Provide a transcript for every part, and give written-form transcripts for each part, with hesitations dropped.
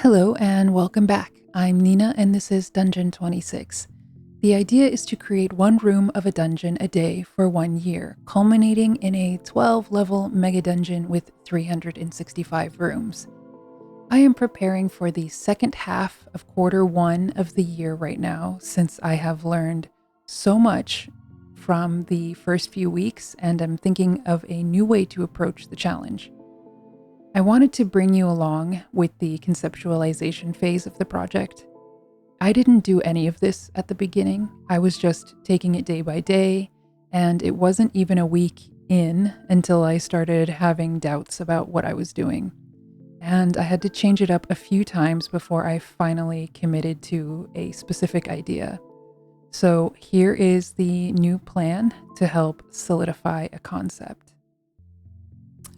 Hello and welcome back. I'm Nina and this is Dungeon 26. The idea is to create one room of a dungeon a day for 1 year, culminating in a 12-level megadungeon with 365 rooms. I am preparing for the second half of quarter 1 of the year right now, since I have learned so much from the first few weeks and am thinking of a new way to approach the challenge. I wanted to bring you along with the conceptualization phase of the project. I didn't do any of this at the beginning. I was just taking it day by day, and it wasn't even a week in until I started having doubts about what I was doing. And I had to change it up a few times before I finally committed to a specific idea. So here is the new plan to help solidify a concept.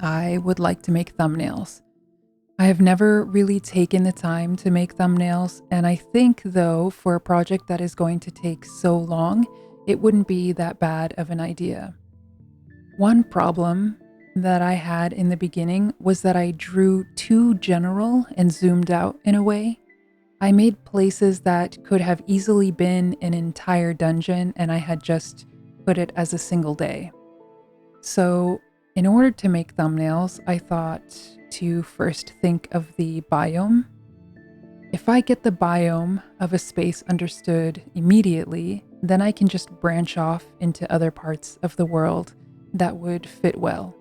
I would like to make thumbnails. I have never really taken the time to make thumbnails, and I think, though, for a project that is going to take so long, it wouldn't be that bad of an idea. One problem that I had in the beginning was that I drew too general and zoomed out in a way. I made places that could have easily been an entire dungeon, and I had just put it as a single day. So, in order to make thumbnails, I thought to first think of the biome. If I get the biome of a space understood immediately, then I can just branch off into other parts of the world that would fit well.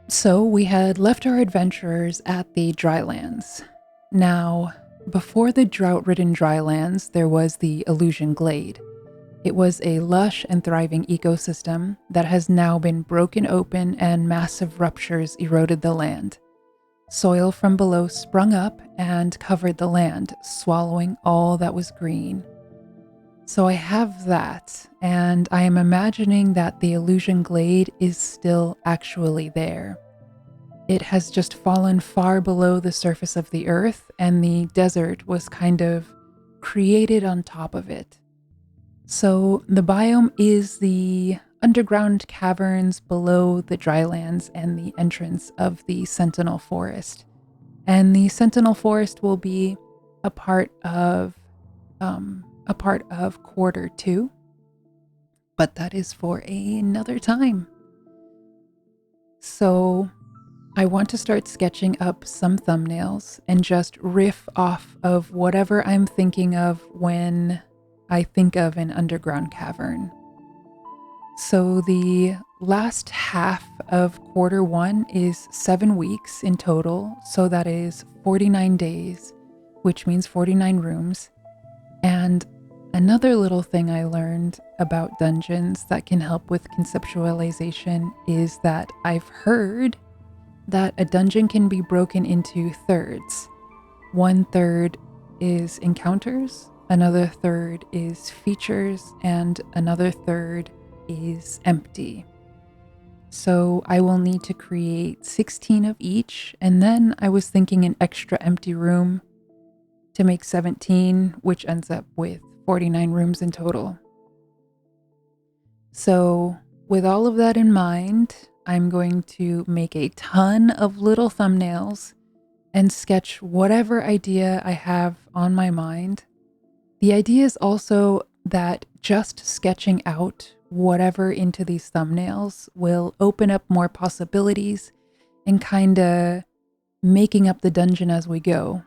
So we had left our adventurers at the drylands. Now, before the drought-ridden drylands, there was the Illusion Glade. It was a lush and thriving ecosystem that has now been broken open and massive ruptures eroded the land. Soil from below sprung up and covered the land, swallowing all that was green. So I have that, and I am imagining that the Illusion Glade is still actually there. It has just fallen far below the surface of the earth, and the desert was kind of created on top of it. So the biome is the underground caverns below the drylands and the entrance of the Sentinel Forest. And the Sentinel Forest will be a part of quarter 2, but that is for another time. So I want to start sketching up some thumbnails and just riff off of whatever I'm thinking of when I think of an underground cavern. So the last half of quarter 1 is 7 weeks in total, so that is 49 days, which means 49 rooms. And another little thing I learned about dungeons that can help with conceptualization is that I've heard that a dungeon can be broken into thirds. 1/3 is encounters, another third is features, and another third is empty. So I will need to create 16 of each, and then I was thinking an extra empty room to make 17, which ends up with 49 rooms in total. So with all of that in mind, I'm going to make a ton of little thumbnails and sketch whatever idea I have on my mind. The idea is also that just sketching out whatever into these thumbnails will open up more possibilities and kinda making up the dungeon as we go.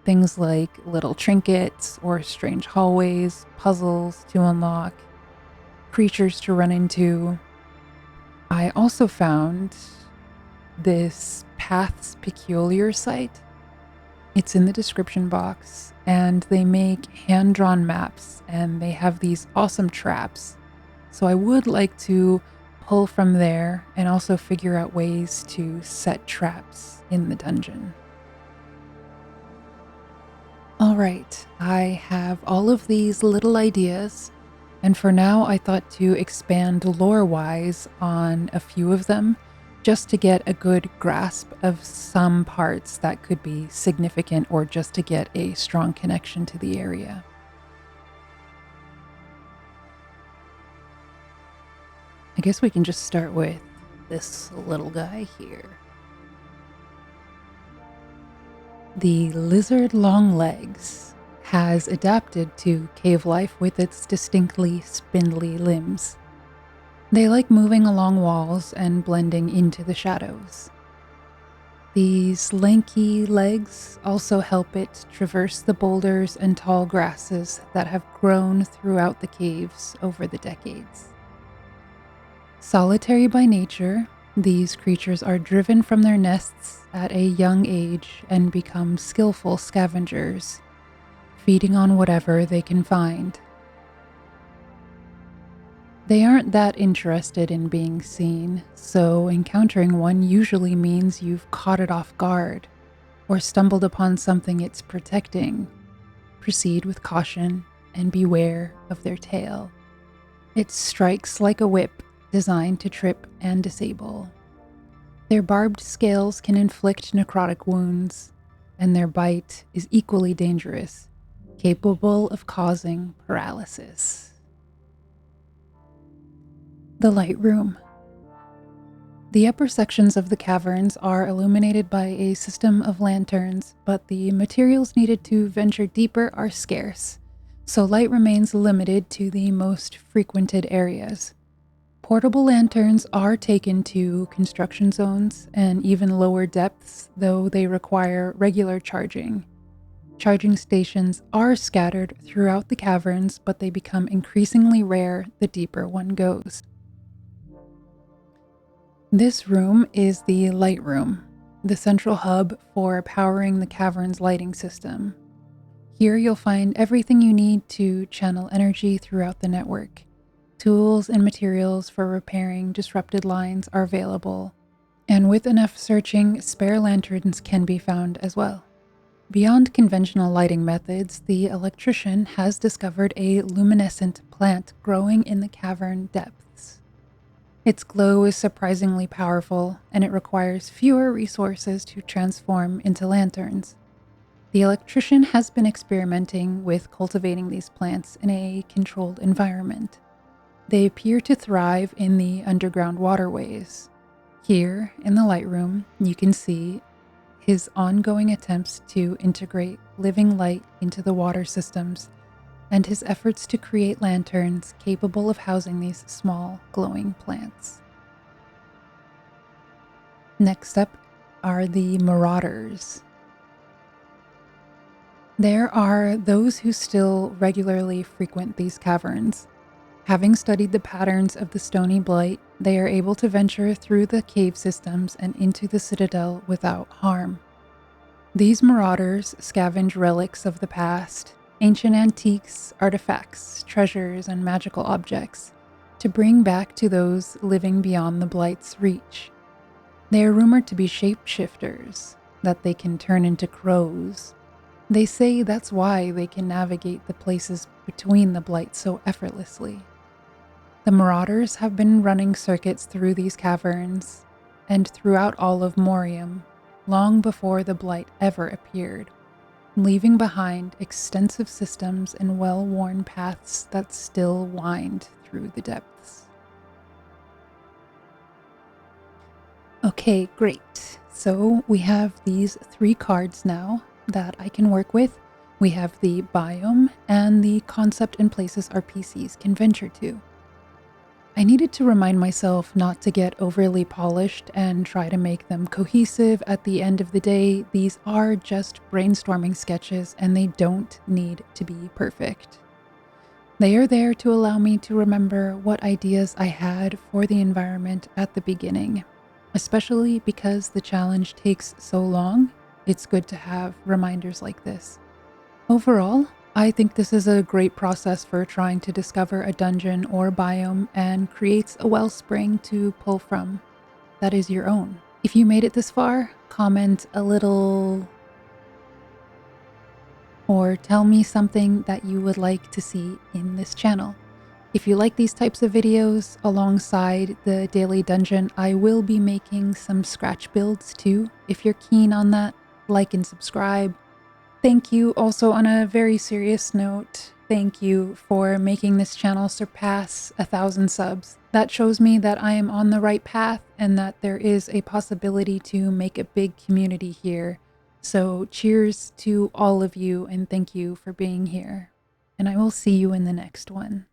Things like little trinkets or strange hallways, puzzles to unlock, creatures to run into. I also found this Paths Peculiar site. It's in the description box, and they make hand-drawn maps, and they have these awesome traps. So I would like to pull from there and also figure out ways to set traps in the dungeon. All right, I have all of these little ideas, and for now I thought to expand lore-wise on a few of them, just to get a good grasp of some parts that could be significant or just to get a strong connection to the area. I guess we can just start with this little guy here. The lizard longlegs has adapted to cave life with its distinctly spindly limbs. They like moving along walls and blending into the shadows. These lanky legs also help it traverse the boulders and tall grasses that have grown throughout the caves over the decades. Solitary by nature, these creatures are driven from their nests at a young age and become skillful scavengers, feeding on whatever they can find. They aren't that interested in being seen, so encountering one usually means you've caught it off guard or stumbled upon something it's protecting. Proceed with caution and beware of their tail. It strikes like a whip designed to trip and disable. Their barbed scales can inflict necrotic wounds, and their bite is equally dangerous, capable of causing paralysis. The Light Room. The upper sections of the caverns are illuminated by a system of lanterns, but the materials needed to venture deeper are scarce, so light remains limited to the most frequented areas. Portable lanterns are taken to construction zones and even lower depths, though they require regular charging. Charging stations are scattered throughout the caverns, but they become increasingly rare the deeper one goes. This room is the Light Room, the central hub for powering the cavern's lighting system. Here you'll find everything you need to channel energy throughout the network. Tools and materials for repairing disrupted lines are available, and with enough searching, spare lanterns can be found as well. Beyond conventional lighting methods, the electrician has discovered a luminescent plant growing in the cavern depths. Its glow is surprisingly powerful, and it requires fewer resources to transform into lanterns. The electrician has been experimenting with cultivating these plants in a controlled environment. They appear to thrive in the underground waterways. Here, in the Light Room, you can see his ongoing attempts to integrate living light into the water systems and his efforts to create lanterns capable of housing these small, glowing plants. Next up are the Marauders. There are those who still regularly frequent these caverns. Having studied the patterns of the stony blight, they are able to venture through the cave systems and into the citadel without harm. These marauders scavenge relics of the past, ancient antiques, artifacts, treasures, and magical objects to bring back to those living beyond the blight's reach. They are rumored to be shapeshifters, that they can turn into crows. They say that's why they can navigate the places between the blight so effortlessly. The Marauders have been running circuits through these caverns and throughout all of Morium long before the blight ever appeared, leaving behind extensive systems and well-worn paths that still wind through the depths. Okay, great. So we have these 3 cards now that I can work with. We have the biome and the concept and places our PCs can venture to. I needed to remind myself not to get overly polished and try to make them cohesive. At the end of the day, these are just brainstorming sketches and they don't need to be perfect. They are there to allow me to remember what ideas I had for the environment at the beginning. Especially because the challenge takes so long, it's good to have reminders like this. Overall, I think this is a great process for trying to discover a dungeon or biome and creates a wellspring to pull from that is your own. If you made it this far, comment a little or tell me something that you would like to see in this channel. If you like these types of videos alongside the daily dungeon, I will be making some scratch builds too. If you're keen on that, like and subscribe. Thank you also on a very serious note. Thank you for making this channel surpass 1,000 subs. That shows me that I am on the right path and that there is a possibility to make a big community here So, cheers to all of you and thank you for being here. And I will see you in the next one.